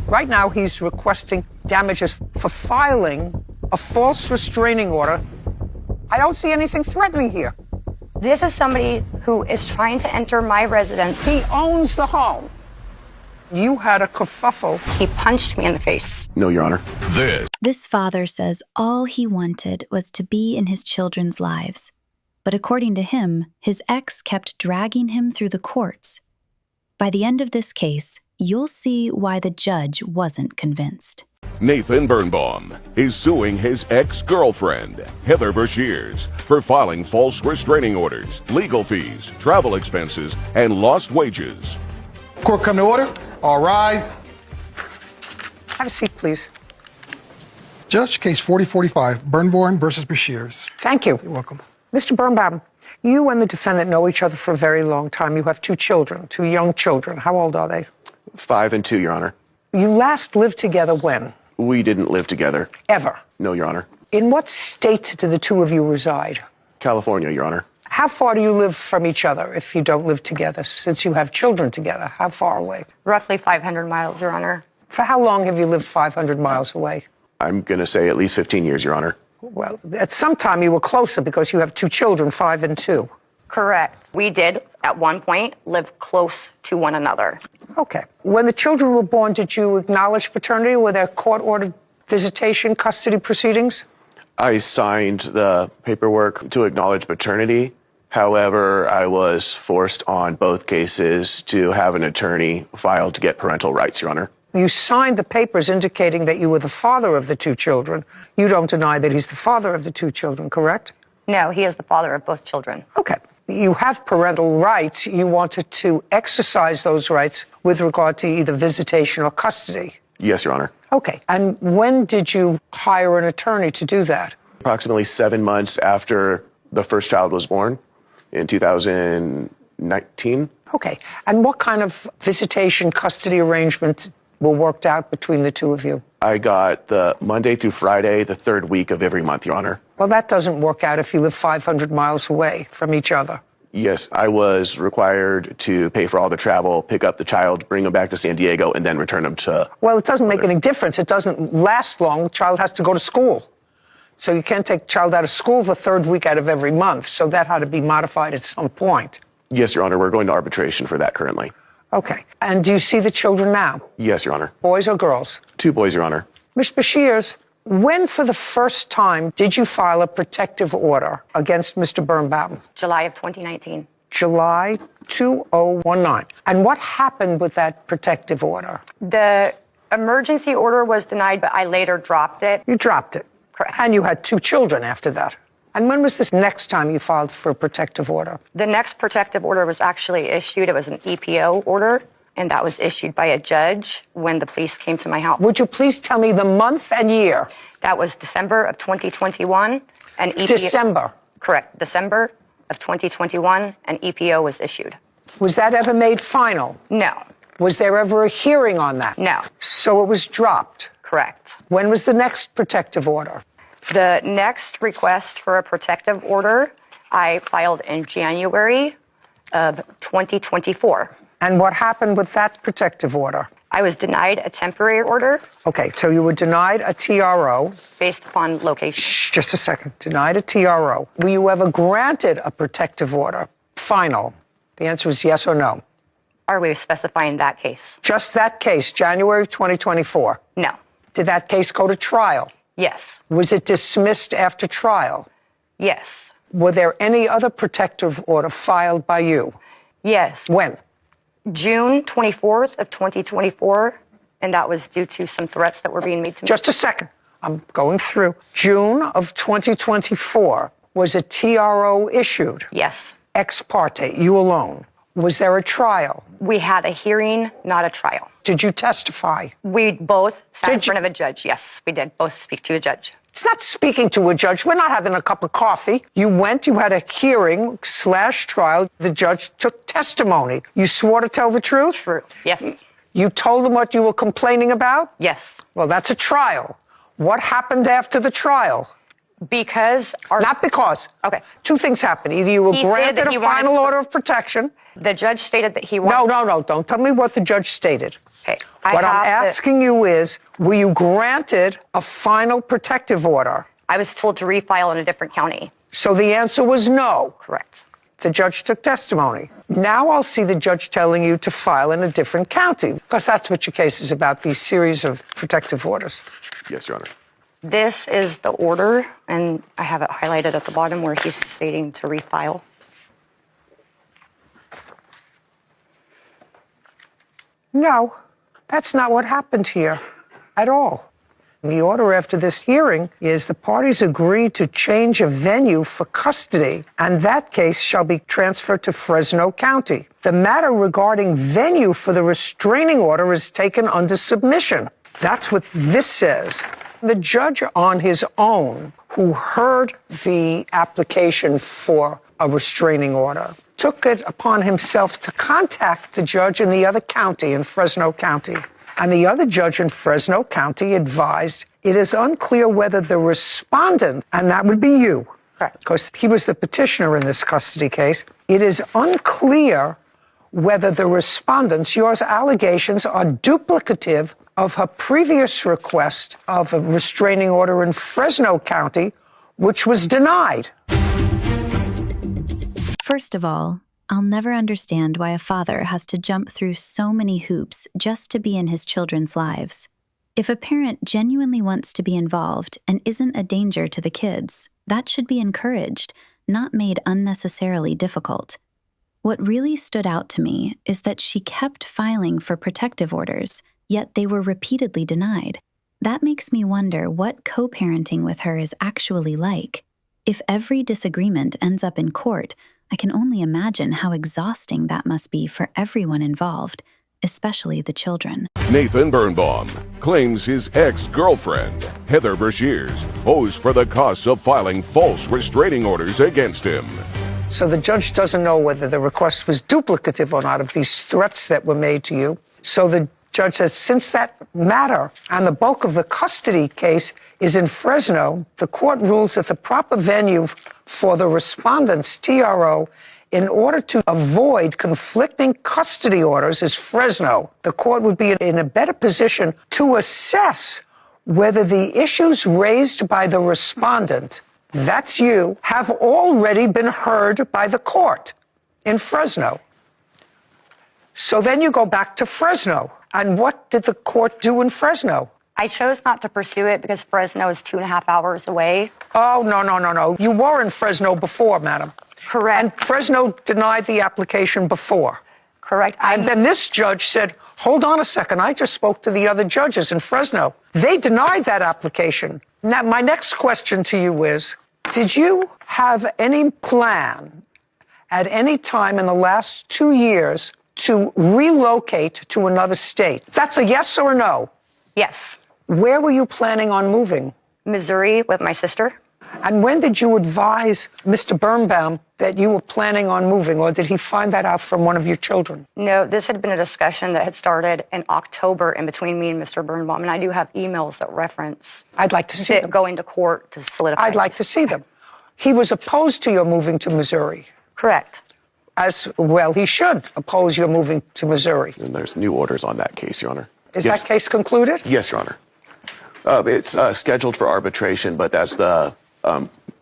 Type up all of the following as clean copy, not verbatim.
Right now, he's requesting damages for filing a false restraining order. I don't see anything threatening here. This is somebody who is trying to enter my residence. He owns the home. You had a kerfuffle. He punched me in the face. No, Your Honor. This father says all he wanted was to be in his children's lives. But according to him, his ex kept dragging him through the courts. By the end of this case, you'll see why the judge wasn't convinced. Nathan Birnbaum is suing his ex-girlfriend, Heather Beshears, for filing false restraining orders, legal fees, travel expenses, and lost wages. Court come to order. All rise. Have a seat, please. Judge, case 4045, Birnbaum versus Beshears. Thank you. You're welcome. Mr. Birnbaum, you and the defendant know each other for a very long time. You have two children, two young children. How old are they? 5 and 2, Your Honor. You last lived together when? We didn't live together. Ever? No, Your Honor. In what state do the two of you reside? California, Your Honor. How far do you live from each other if you don't live together, since you have children together? How far away? Roughly 500 miles, Your Honor. For how long have you lived 500 miles away? I'm going to say at least 15 years, Your Honor. Well, at some time you were closer because you have two children, 5 and 2. Correct. We did, at one point, live close to one another. Okay. When the children were born, did you acknowledge paternity? Were there court-ordered visitation, custody proceedings? I signed the paperwork to acknowledge paternity. However, I was forced on both cases to have an attorney filed to get parental rights, Your Honor. You signed the papers indicating that you were the father of the two children. You don't deny that he's the father of the two children, correct? No, he is the father of both children. Okay. You have parental rights. You wanted to exercise those rights with regard to either visitation or custody. Yes, Your Honor. Okay. And when did you hire an attorney to do that? Approximately 7 months after the first child was born in 2019. Okay. And what kind of visitation custody arrangement were worked out between the two of you? I got the Monday through Friday, the third week of every month, Your Honor. Well, that doesn't work out if you live 500 miles away from each other. Yes, I was required to pay for all the travel, pick up the child, bring him back to San Diego, and then return him to... Well, it doesn't make any difference. It doesn't last long. The child has to go to school. So you can't take the child out of school the third week out of every month. So that had to be modified at some point. Yes, Your Honor, we're going to arbitration for that currently. Okay. And do you see the children now? Yes, Your Honor. Boys or girls? 2 boys, Your Honor. Ms. Beshears, when for the first time did you file a protective order against Mr. Birnbaum? July of 2019. July 2019. And what happened with that protective order? The emergency order was denied, but I later dropped it. You dropped it. Correct. And you had 2 children after that. And when was this next time you filed for a protective order? The next protective order was actually issued. It was an EPO order, and that was issued by a judge when the police came to my house. Would you please tell me the month and year? That was December of 2021. And EPO, December. Correct. December of 2021, an EPO was issued. Was that ever made final? No. Was there ever a hearing on that? No. So it was dropped? Correct. When was the next protective order? The next request for a protective order I filed in January of 2024. And what happened with that protective order? I was denied a temporary order. Okay, so you were denied a TRO. Based upon location. Shh, just a second. Denied a TRO. Were you ever granted a protective order? Final. The answer is yes or no. Are we specifying that case? Just that case, January of 2024. No. Did that case go to trial? Yes. Was it dismissed after trial? Yes. Were there any other protective order filed by you? Yes. When? June 24th of 2024, and that was due to some threats that were being made to me. Just a second. I'm going through. June of 2024, was a TRO issued? Yes. Ex parte, you alone. Was there a trial? We had a hearing, not a trial. Did you testify? We both sat in front of a judge. Yes, we did both speak to a judge. It's not speaking to a judge. We're not having a cup of coffee. You went, you had a hearing / trial. The judge took testimony. You swore to tell the truth? True. Yes. You told him what you were complaining about? Yes. Well, that's a trial. What happened after the trial? Because Not because. Okay. 2 things happened. Either you were He stated granted that a he wanted final order of protection. The judge stated that he wanted... No. Don't tell me what the judge stated. Okay. What I'm asking you is, were you granted a final protective order? I was told to refile in a different county. So the answer was no. Correct. The judge took testimony. Now I'll see the judge telling you to file in a different county, because that's what your case is about, these series of protective orders. Yes, Your Honor. This is the order, and I have it highlighted at the bottom where he's stating to refile. No, that's not what happened here at all. The order after this hearing is the parties agree to change a venue for custody, and that case shall be transferred to Fresno County. The matter regarding venue for the restraining order is taken under submission. That's what this says. The judge on his own, who heard the application for a restraining order, took it upon himself to contact the judge in the other county, in Fresno County. And the other judge in Fresno County advised it is unclear whether the respondent, and that would be you, Correct. because he was the petitioner in this custody case, it is unclear whether the respondent's, yours allegations, are duplicative of her previous request of a restraining order in Fresno County, which was denied. First of all, I'll never understand why a father has to jump through so many hoops just to be in his children's lives. If a parent genuinely wants to be involved and isn't a danger to the kids, that should be encouraged, not made unnecessarily difficult. What really stood out to me is that she kept filing for protective orders, yet they were repeatedly denied. That makes me wonder what co-parenting with her is actually like. If every disagreement ends up in court, I can only imagine how exhausting that must be for everyone involved, especially the children. Nathan Birnbaum claims his ex-girlfriend, Heather Brashears, owes for the costs of filing false restraining orders against him. So the judge doesn't know whether the request was duplicative or not of these threats that were made to you. So the judge says, since that matter and the bulk of the custody case is in Fresno, the court rules that the proper venue for the respondent's TRO in order to avoid conflicting custody orders is Fresno. The court would be in a better position to assess whether the issues raised by the respondent, that's you, have already been heard by the court in Fresno. So then you go back to Fresno. And what did the court do in Fresno? I chose not to pursue it because Fresno is 2.5 hours away. Oh, no. You were in Fresno before, madam. Correct. And Fresno denied the application before. Correct. And then this judge said, hold on a second, I just spoke to the other judges in Fresno. They denied that application. Now, my next question to you is, did you have any plan at any time in the last 2 years to relocate to another state? That's a yes or a no? Yes. Where were you planning on moving? Missouri with my sister. And when did you advise Mr. Birnbaum that you were planning on moving, or did he find that out from one of your children? No, this had been a discussion that had started in October in between me and Mr. Birnbaum, and I do have emails that reference I'd like to see them. going to court to solidify. I'd like to see them. He was opposed to your moving to Missouri. Correct. As well, he should oppose your moving to Missouri. And there's new orders on that case, Your Honor. Is Yes. that case concluded? Yes, Your Honor. It's scheduled for arbitration, but that's the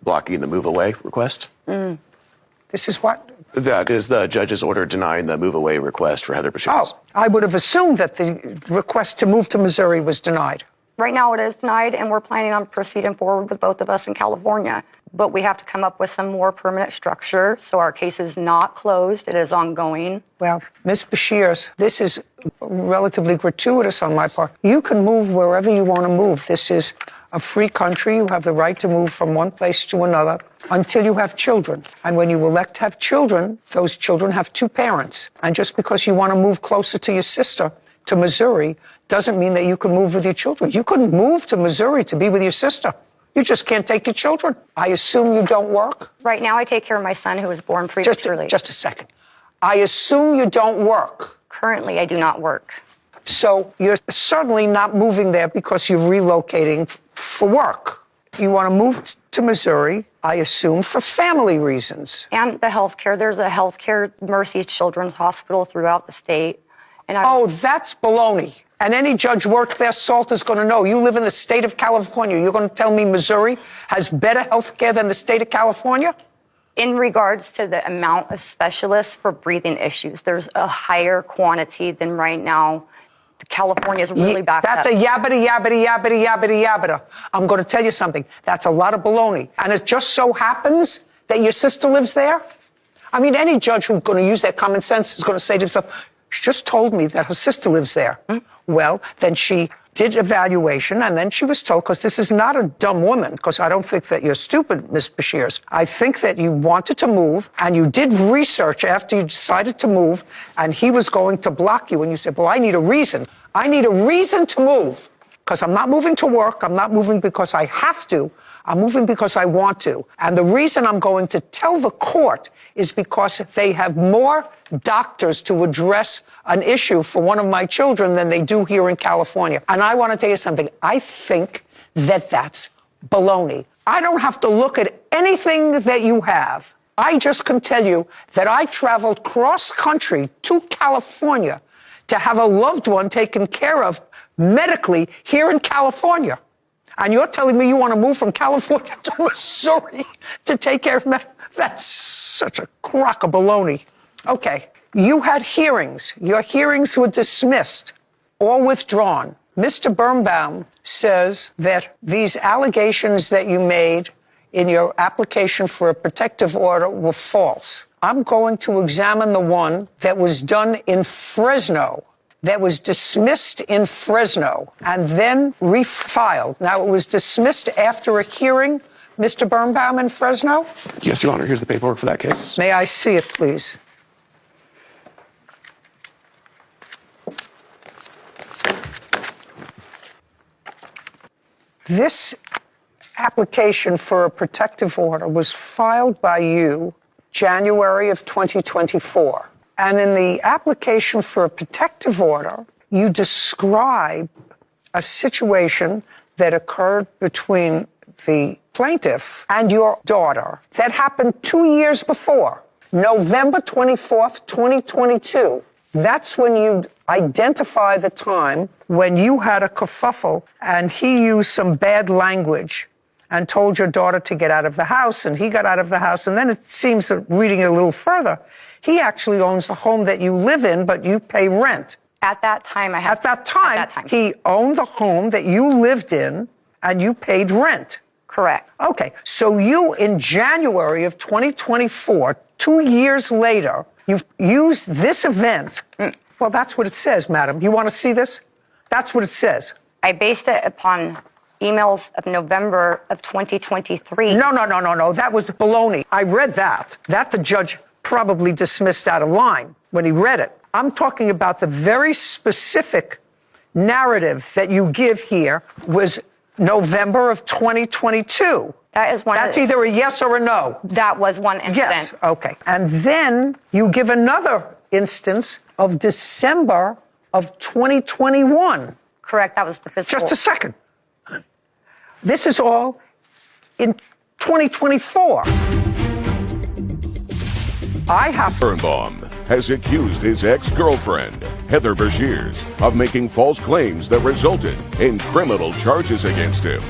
blocking the move away request. This is what? That is the judge's order denying the move away request for Heather Brashears. Oh, I would have assumed that the request to move to Missouri was denied. Right now it is denied, and we're planning on proceeding forward with both of us in California. But we have to come up with some more permanent structure, so our case is not closed. It is ongoing. Well, Ms. Brashears, this is relatively gratuitous on my part. You can move wherever you want to move. This is a free country. You have the right to move from one place to another until you have children. And when you elect to have children, those children have two parents. And just because you want to move closer to your sister, to Missouri, doesn't mean that you can move with your children. You couldn't move to Missouri to be with your sister. You just can't take your children. I assume you don't work? Right now I take care of my son who was born prematurely. Just a second. I assume you don't work. Currently I do not work. So you're certainly not moving there because you're relocating for work. You want to move to Missouri, I assume, for family reasons. And the health care. There's a health care Mercy Children's Hospital throughout the state. And Oh, that's baloney. And any judge worth their salt is going to know. You live in the state of California. You're going to tell me Missouri has better health care than the state of California? In regards to the amount of specialists for breathing issues, there's a higher quantity than right now. California is really backed up. That's a yabbity. I'm going to tell you something. That's a lot of baloney. And it just so happens that your sister lives there? I mean, any judge who's going to use their common sense is going to say to himself, she just told me that her sister lives there. Well, then she did evaluation, and then she was told, because this is not a dumb woman, because I don't think that you're stupid, Ms. Bashirs. I think that you wanted to move, and you did research after you decided to move, and he was going to block you, and you said, well, I need a reason. I need a reason to move, because I'm not moving to work. I'm not moving because I have to. I'm moving because I want to. And the reason I'm going to tell the court is because they have more doctors to address an issue for one of my children than they do here in California. And I want to tell you something. I think that that's baloney. I don't have to look at anything that you have. I just can tell you that I traveled cross country to California to have a loved one taken care of medically here in California. And you're telling me you want to move from California to Missouri to take care of me? That's such a crock of baloney. Okay, you had hearings. Your hearings were dismissed or withdrawn. Mr. Birnbaum says that these allegations that you made in your application for a protective order were false. I'm going to examine the one that was done in Fresno, that was dismissed in Fresno and then refiled. Now, it was dismissed after a hearing, Mr. Birnbaum, in Fresno? Yes, Your Honor. Here's the paperwork for that case. May I see it, please? This application for a protective order was filed by you January of 2024. And in the application for a protective order, you describe a situation that occurred between the plaintiff and your daughter that happened 2 years before, November 24th, 2022. That's when you identify the time when you had a kerfuffle and he used some bad language and told your daughter to get out of the house, and he got out of the house. And then it seems that, reading it a little further, he actually owns the home that you live in, but you pay rent. At that time, He owned the home that you lived in, and you paid rent. Correct. Okay, so you, in January of 2024, 2 years later, you've used this event. Well, that's what it says, madam. You want to see this? That's what it says. I based it upon emails of November of 2023. No. That was baloney. I read that. That the judge probably dismissed out of line when he read it. I'm talking about the very specific narrative that you give here was November of 2022. That is one. That's either a yes or a no. That was one incident. Yes, okay. And then you give another instance of December of 2021. Correct, that was the physical. Just a second. This is all in 2024. Birnbaum has accused his ex-girlfriend, Heather Bashirs, of making false claims that resulted in criminal charges against him.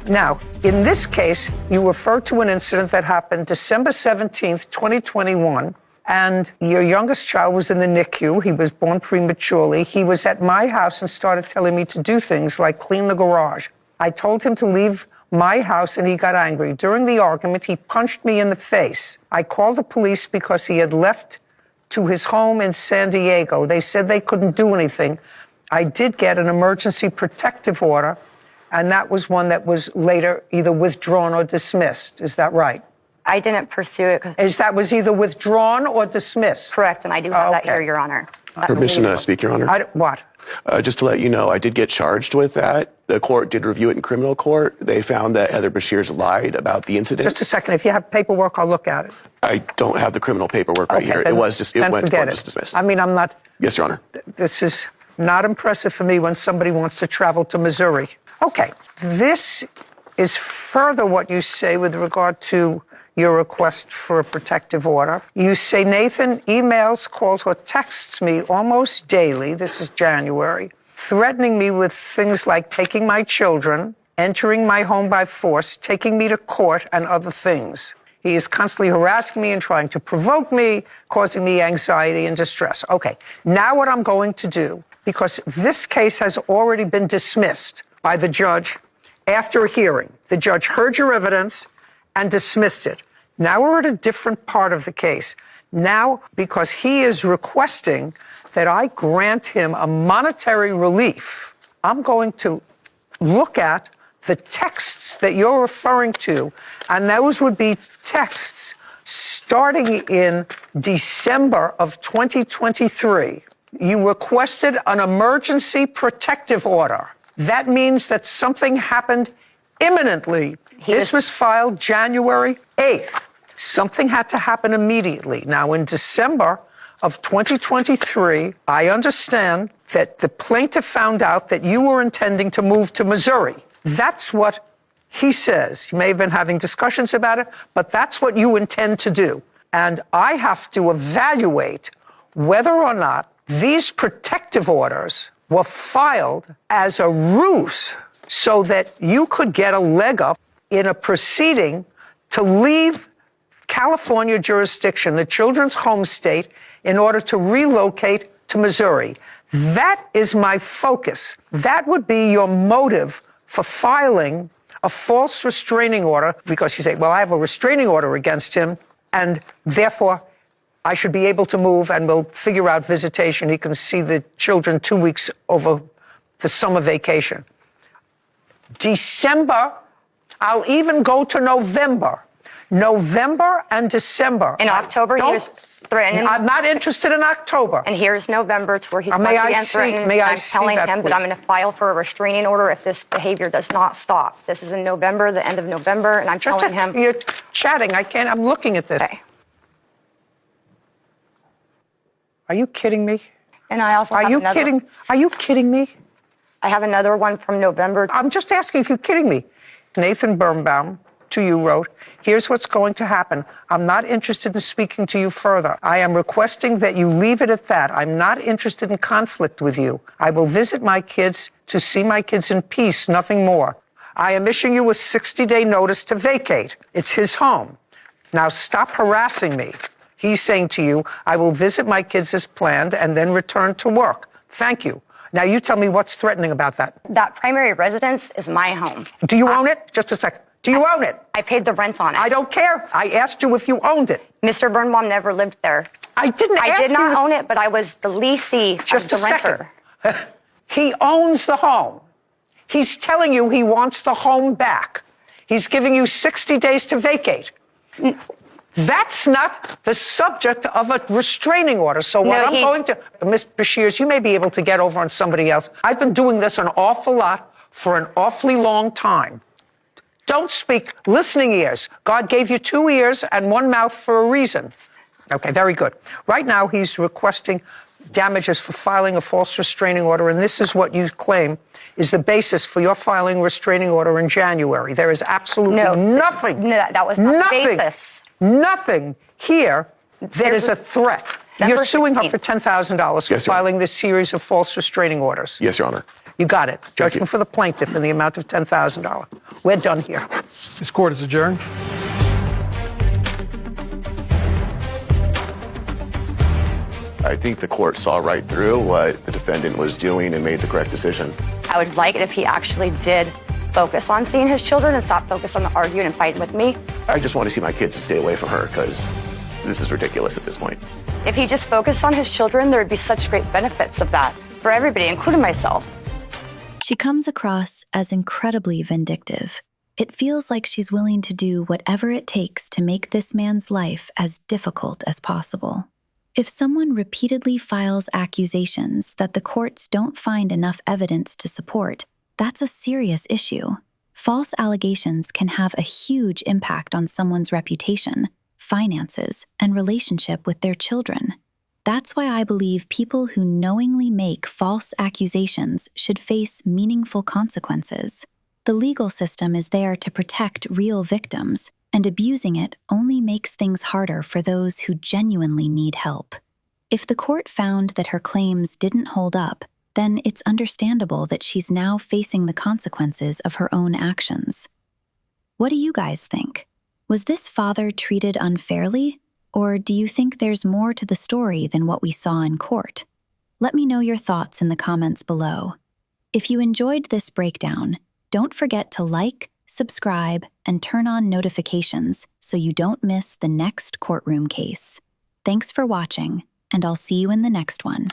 Now, in this case, you refer to an incident that happened December 17th, 2021, and your youngest child was in the NICU. He was born prematurely. He was at my house and started telling me to do things like clean the garage. I told him to leave my house, and he got angry. During the argument, he punched me in the face. I called the police because he had left to his home in San Diego. They said they couldn't do anything. I did get an emergency protective order, and that was one that was later either withdrawn or dismissed. Is that right? I didn't pursue it. That was either withdrawn or dismissed? Correct, and I do have that here, Your Honor. Permission to speak, Your Honor? What? Just to let you know, I did get charged with that. The court did review it in criminal court. They found that Heather Bashirs lied about the incident. Just a second. If you have paperwork, I'll look at it. I don't have the criminal paperwork right here. It went to court, just dismissed. I mean, I'm not. Yes, Your Honor. This is not impressive for me when somebody wants to travel to Missouri. Okay. This is further what you say with regard to your request for a protective order. You say Nathan emails, calls, or texts me almost daily, this is January, threatening me with things like taking my children, entering my home by force, taking me to court, and other things. He is constantly harassing me and trying to provoke me, causing me anxiety and distress. Okay, now what I'm going to do, because this case has already been dismissed by the judge after a hearing. The judge heard your evidence and dismissed it. Now we're at a different part of the case. Now, because he is requesting that I grant him a monetary relief, I'm going to look at the texts that you're referring to, and those would be texts starting in December of 2023. You requested an emergency protective order. That means that something happened imminently. This was filed January 8th. Something had to happen immediately. Now, in December of 2023, I understand that the plaintiff found out that you were intending to move to Missouri. That's what he says. You may have been having discussions about it, but that's what you intend to do. And I have to evaluate whether or not these protective orders were filed as a ruse so that you could get a leg up in a proceeding to leave California jurisdiction, the children's home state, in order to relocate to Missouri. That is my focus. That would be your motive for filing a false restraining order, because you say, well, I have a restraining order against him, and therefore I should be able to move, and we'll figure out visitation. He can see the children 2 weeks over the summer vacation. December, I'll even go to November. November and December. In October, he was threatening. I'm not interested in October. And here's November, to where he's once May I again see- threatening. may I I'm see telling that, him please? that I'm going to file for a restraining order if this behavior does not stop. This is in November, the end of November, and I'm telling him. You're chatting. I'm looking at this. Okay. Are you kidding me? And I also Are have you another. kidding? Are you kidding me? I have another one from November. I'm just asking if you're kidding me. Nathan Birnbaum to you wrote, here's what's going to happen. I'm not interested in speaking to you further. I am requesting that you leave it at that. I'm not interested in conflict with you. I will visit my kids to see my kids in peace, nothing more. I am issuing you a 60-day notice to vacate. It's his home. Now stop harassing me. He's saying to you, I will visit my kids as planned and then return to work. Thank you. Now you tell me what's threatening about that. That primary residence is my home. Do you own it? Just a second. Do you own it? I paid the rent on it. I don't care. I asked you if you owned it. Mr. Birnbaum never lived there. I didn't ask you. I did not own it, but I was the leasee Just of a the renter. second. He owns the home. He's telling you he wants the home back. He's giving you 60 days to vacate. That's not the subject of a restraining order. So what I'm going to, Ms. Bashirs, you may be able to get over on somebody else. I've been doing this an awful lot for an awfully long time. Don't speak listening ears. God gave you 2 ears and 1 mouth for a reason. Okay, very good. Right now, he's requesting damages for filing a false restraining order, and this is what you claim is the basis for your filing a restraining order in January. There is absolutely nothing. No, that was not the basis. Nothing here that is a threat. You're suing her for $10,000 for Yes, Your Honor. filing this series of false restraining orders. Yes, Your Honor. You got it. you. Judgment for the plaintiff in the amount of $10,000. We're done here. This court is adjourned. I think the court saw right through what the defendant was doing and made the correct decision. I would like it if he actually did focus on seeing his children and stop focus on the arguing and fighting with me. I just want to see my kids and stay away from her because this is ridiculous at this point. If he just focused on his children, there would be such great benefits of that for everybody, including myself. She comes across as incredibly vindictive. It feels like she's willing to do whatever it takes to make this man's life as difficult as possible. If someone repeatedly files accusations that the courts don't find enough evidence to support, that's a serious issue. False allegations can have a huge impact on someone's reputation, finances, and relationship with their children. That's why I believe people who knowingly make false accusations should face meaningful consequences. The legal system is there to protect real victims, and abusing it only makes things harder for those who genuinely need help. If the court found that her claims didn't hold up, then it's understandable that she's now facing the consequences of her own actions. What do you guys think? Was this father treated unfairly, or do you think there's more to the story than what we saw in court? Let me know your thoughts in the comments below. If you enjoyed this breakdown, don't forget to like, subscribe, and turn on notifications so you don't miss the next courtroom case. Thanks for watching, and I'll see you in the next one.